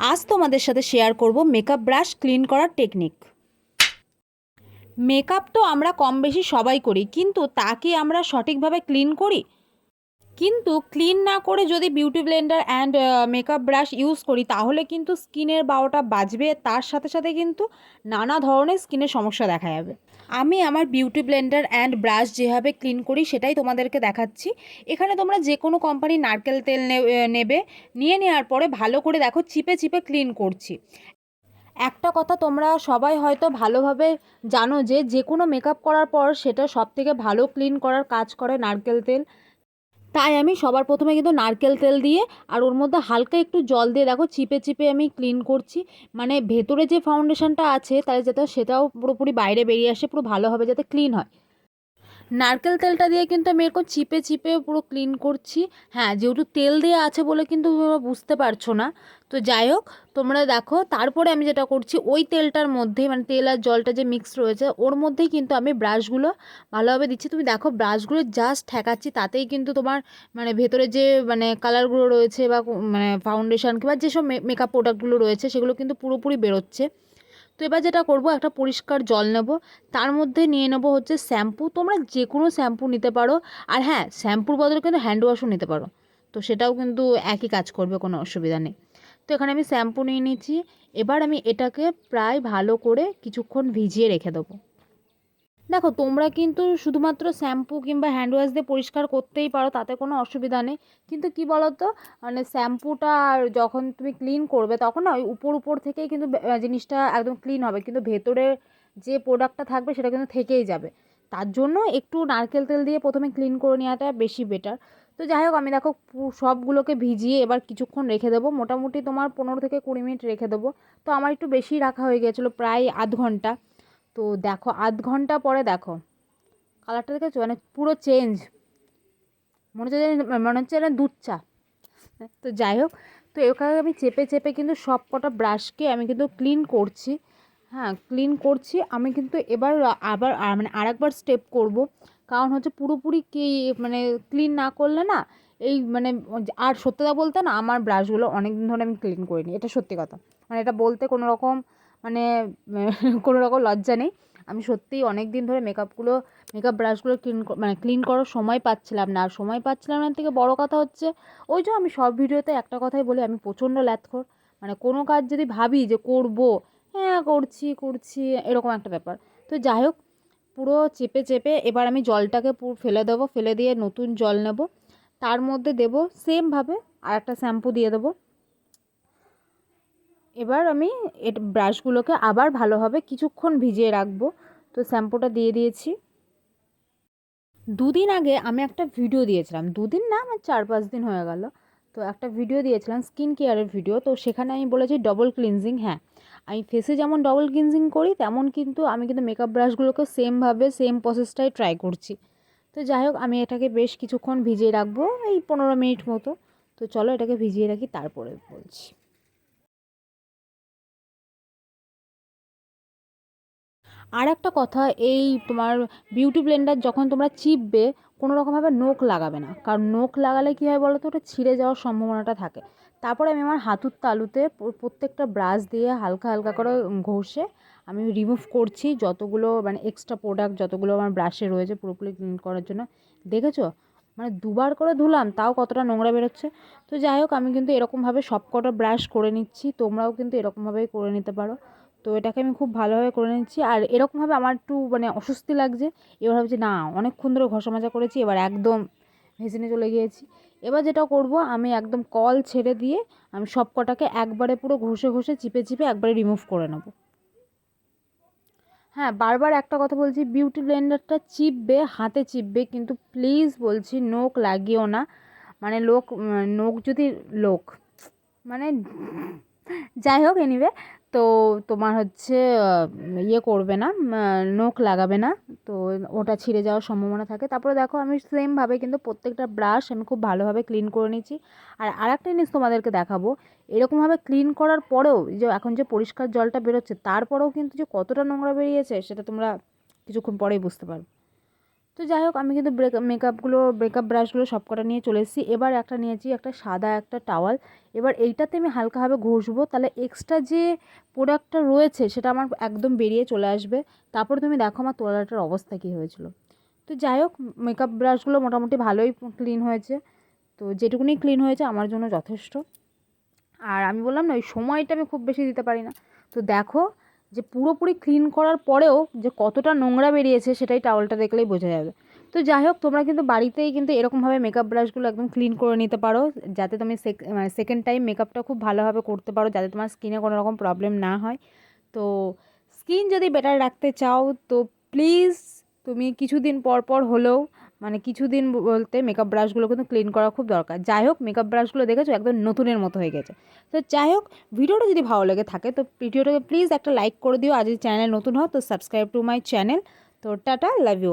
আজ তোমাদের সাথে শেয়ার করব মেকআপ ব্রাশ ক্লিন করার টেকনিক। মেকআপ তো আমরা কম বেশি সবাই করি, কিন্তু তা কি আমরা সঠিকভাবে ক্লিন করি? কিন্তু ক্লিন না করে যদি beauty Blender and makeup brush use করি, তাহলে কিন্তু স্কিনের বারোটা বাজবে, তার সাথে সাথে কিন্তু নানা ধরনের স্কিনের সমস্যা দেখা যাবে। আমি আমার বিউটি ব্লেন্ডার অ্যান্ড ব্রাশ যেভাবে ক্লিন করি সেটাই তোমাদেরকে দেখাচ্ছি। এখানে তোমরা যে কোনো কোম্পানির নারকেল তেল নেবে, নিয়ে নেওয়ার পরে ভালো করে দেখো চিপে চিপে ক্লিন করছি। একটা কথা তোমরা সবাই হয়তো ভালোভাবে জানো যে যে কোনো মেকআপ করার পর সেটা সবথেকে ভালো ক্লিন করার কাজ করে নারকেল তেল। তাই আমি সবার প্রথমে কিন্তু নারকেল তেল দিয়ে আর ওর মধ্যে হালকা একটু জল দিয়ে দেখো চিপে চিপে আমি ক্লিন করছি। মানে ভেতরে যে ফাউন্ডেশনটা আছে তাহলে যাতে সেটাও পুরোপুরি বাইরে বেরিয়ে আসে, পুরো ভালোভাবে যাতে ক্লিন হয়। নারকেল তেলটা দিয়ে কিন্তু আমি এরকম চিপে চিপে পুরো ক্লিন করছি। হ্যাঁ, যেহেতু তেল দেওয়া আছে বলে কিন্তু তোমরা বুঝতে পারছো না। তো যাই হোক, তোমরা দেখো তারপরে আমি যেটা করছি, ওই তেলটার মধ্যে মানে তেল আর জলটা যে মিক্স রয়েছে ওর মধ্যেই কিন্তু আমি ব্রাশগুলো ভালোভাবে দিচ্ছি। তুমি দেখো ব্রাশগুলো জাস্ট ঠেকাচ্ছি, তাতেই কিন্তু তোমার মানে ভেতরে যে মানে কালারগুলো রয়েছে বা মানে ফাউন্ডেশন কিংবা যেসব মেকআপ প্রোডাক্টগুলো রয়েছে সেগুলো কিন্তু পুরোপুরি বেরোচ্ছে। তো এবার যেটা করব, একটা পরিষ্কার জল নেব, তার মধ্যে নিয়ে নেব হচ্ছে শ্যাম্পু। তোমরা যে কোনো শ্যাম্পু নিতে পারো, আর হ্যাঁ, শ্যাম্পুর বদলে কিন্তু হ্যান্ড ওয়াশও নিতে পারো। তো সেটাও কিন্তু একই কাজ করবে, কোনো অসুবিধা নেই। তো এখানে আমি শ্যাম্পু নিয়ে নিচ্ছি। এবার আমি এটাকে প্রায় ভালো করে কিছুক্ষণ ভিজিয়ে রেখে দেবো। দেখো তোমরা কিন্তু শুধুমাত্র শ্যাম্পু কিংবা হ্যান্ড ওয়াশ দিয়ে পরিষ্কার করতেই পারো, তাতে কোনো অসুবিধা নেই। কিন্তু কি বলো তো, মানে শ্যাম্পুটা আর যখন তুমি ক্লিন করবে তখন না ওই উপর উপর থেকেই কিন্তু জিনিসটা একদম ক্লিন হবে, কিন্তু ভেতরে যে প্রোডাক্টটা থাকবে সেটা কিন্তু থেকেই যাবে। তার জন্য একটু নারকেল তেল দিয়ে প্রথমে ক্লিন করে নেওয়াটা বেশি বেটার। তো যাই হোক, আমি দেখো সবগুলোকে ভিজিয়ে এবার কিছুক্ষণ রেখে দেবো, মোটামুটি তোমার 15 থেকে 20 মিনিট রেখে দেবো। তো আমার একটু বেশি রাখা হয়ে গিয়েছিলো, প্রায় আধ ঘন্টা। তো দেখো আধ ঘন্টা পরে দেখো কালারটা দেখেছো, মানে পুরো চেঞ্জ। মনে হচ্ছে যেন দুধ চা। তো যাই হোক, তো এখানে আমি চেপে চেপে কিন্তু সব কটা ব্রাশকে আমি কিন্তু ক্লিন করছি। হ্যাঁ, ক্লিন করছি আমি কিন্তু এবার আবার মানে আরেকবার স্টেপ করব। কারণ হচ্ছে পুরোপুরি কি মানে ক্লিন না করলে না এই মানে আর সত্যি কথা বলতে না, আমার ব্রাশগুলো অনেক দিন ধরে আমি ক্লিন করিনি, এটা সত্যি কথা। মানে এটা বলতে কোনো রকম মানে কোনো রকম লজ্জা নেই। আমি সত্যিই অনেক দিন ধরে মেকআপ ব্রাশগুলো ক্লিন করার সময় পাচ্ছিলাম না। আর সময় পাচ্ছিলাম না থেকে বড় কথা হচ্ছে, ওই যে আমি সব ভিডিওতে একটা কথাই বলি, আমি প্রচণ্ড ল্যাথখোর। মানে কোনো কাজ যদি ভাবি যে করব, হ্যাঁ করছি করছি, এরকম একটা ব্যাপার। তো যাই হোক, পুরো চেপে চেপে এবার আমি জলটাকে পুরো ফেলে দেবো, ফেলে দিয়ে নতুন জল নেব, তার মধ্যে দেব সেমভাবে আর একটা শ্যাম্পু দিয়ে দেবো। এবার আমি ব্রাশগুলোকে আবার ভালোভাবে কিছুক্ষণ ভিজিয়ে রাখবো। তো শ্যাম্পুটা দিয়ে দিয়েছি। দুদিন আগে আমি একটা ভিডিও দিয়েছিলাম, দুদিন না আমার 4-5 দিন হয়ে গেল। তো একটা ভিডিও দিয়েছিলাম স্কিন কেয়ারের ভিডিও, তো সেখানে আমি বলেছি ডবল ক্লিনজিং। হ্যাঁ, আমি ফেসে যেমন ডবল ক্লিনজিং করি তেমন কিন্তু আমি কিন্তু মেকআপ ব্রাশগুলোকে সেমভাবে সেম প্রসেসটাই ট্রাই করছি। তো যাই হোক, আমি এটাকে বেশ কিছুক্ষণ ভিজিয়ে রাখবো, এই 15 মিনিট মতো। তো চলো এটাকে ভিজিয়ে রাখি, তারপরে বলছি। আর একটা কথা, এই তোমার বিউটি ব্লেন্ডার যখন তোমরা চিপবে, কোনো রকমভাবে নখ লাগাবে না, কারণ নখ লাগালে কী হয় বলো তো, ওটা ছিঁড়ে যাওয়ার সম্ভাবনাটা থাকে। তারপরে আমি আমার হাঁটুর তালুতে প্রত্যেকটা ব্রাশ দিয়ে হালকা হালকা করে ঘষে আমি রিমুভ করছি যতগুলো মানে এক্সট্রা প্রোডাক্ট যতগুলো আমার ব্রাশে রয়েছে পুরোপুরি ক্লিন করার জন্য। দেখেছো, মানে দুবার করে ধুলাম তাও কতটা নোংরা বেরোচ্ছে। তো যাই হোক, আমি কিন্তু এরকমভাবে সব কটা ব্রাশ করে নিচ্ছি, তোমরাও কিন্তু এরকমভাবেই করে নিতে পারো। তো এটাকে আমি খুব ভালোভাবে করে নিচ্ছি। আর এরকমভাবে আমার একটু মানে অস্বস্তি লাগছে, এবার ভাবছি না অনেকক্ষণ ধরে ঘষা মাজা করেছি, এবার একদম ভেসে চলে গিয়েছি। এবার যেটা করব, আমি একদম কল ছেড়ে দিয়ে আমি সব কটাকে একবারে পুরো ঘষে ঘষে চিপে চিপে একবারে রিমুভ করে নেব। হ্যাঁ, বারবার একটা কথা বলছি, বিউটি ব্লেন্ডারটা চিপবে হাতে চিপবে, কিন্তু প্লিজ বলছি নখ লাগিও না। মানে নখ যদি লোক মানে যাই হোক, এনিওয়ে, তো তোমার হচ্ছে ইয়ে করবে না, নখ লাগাবে না। তো ওটা ছিঁড়ে যাওয়ার সম্ভাবনা থাকে। তারপরে দেখো আমি সেমভাবে কিন্তু প্রত্যেকটা ব্রাশ আমি খুব ভালোভাবে ক্লিন করে নিচ্ছি। আর আরেকটা জিনিস তোমাদেরকে দেখাবো, এরকমভাবে ক্লিন করার পরেও যে এখন যে পরিষ্কার জলটা বেরোচ্ছে তারপরেও কিন্তু যে কতটা নোংরা বেরিয়েছে সেটা তোমরা কিছুক্ষণ পরেই বুঝতে পারবে। তো যাই হোক আমি কিন্তু মেকআপ ব্রাশগুলো সবকটা নিয়ে চলে এসেছি। এবার একটা নিয়েছি একটা সাদা একটা টাওয়াল। এবার এইটাতে আমি হালকাভাবে ঘষবো, তাহলে এক্সট্রা যে প্রোডাক্টটা রয়েছে সেটা আমার একদম বেরিয়ে চলে আসবে। তারপর তুমি দেখো আমার তোয়ালেটার অবস্থা কী হয়েছিল। তো যাই হোক মেকআপ ব্রাশগুলো মোটামুটি ভালোই ক্লিন হয়েছে। তো যেটুকুনি ক্লিন হয়েছে আমার জন্য যথেষ্ট। আর আমি বললাম না ওই সময়টা আমি খুব বেশি দিতে পারি না। তো দেখো যে পুরোপুরি ক্লিন করার পরেও যে কতটা নোংরা বেরিয়েছে সেটাই টাওয়ালটা দেখলেই বোঝা যাবে। তো যাই হোক তোমরা কিন্তু বাড়িতেই কিন্তু এরকমভাবে মেকআপ ব্রাশগুলো একদম ক্লিন করে নিতে পারো, যাতে তুমি সেকেন্ড টাইম মেকআপটা খুব ভালোভাবে করতে পারো, যাতে তোমার স্কিনে কোনো রকম প্রবলেম না হয়। তো স্কিন যদি বেটার রাখতে চাও তো প্লিজ তুমি কিছুদিন পর পর হলেও, মানে কিছুদিন বলতে মেকআপ ব্রাশগুলো কিন্তু ক্লিন করা খুব দরকার। যাই হোক মেকআপ ব্রাশগুলো দেখেছো একদম নতুনের মতো হয়ে গেছে। তো যাই হোক ভিডিওটা যদি ভালো লেগে থাকে তো ভিডিওটাকে প্লিজ একটা লাইক করে দিও। আজ যদি চ্যানেল নতুন হও তো সাবস্ক্রাইব টু মাই চ্যানেল। তো টাটা, লাভ ইউ।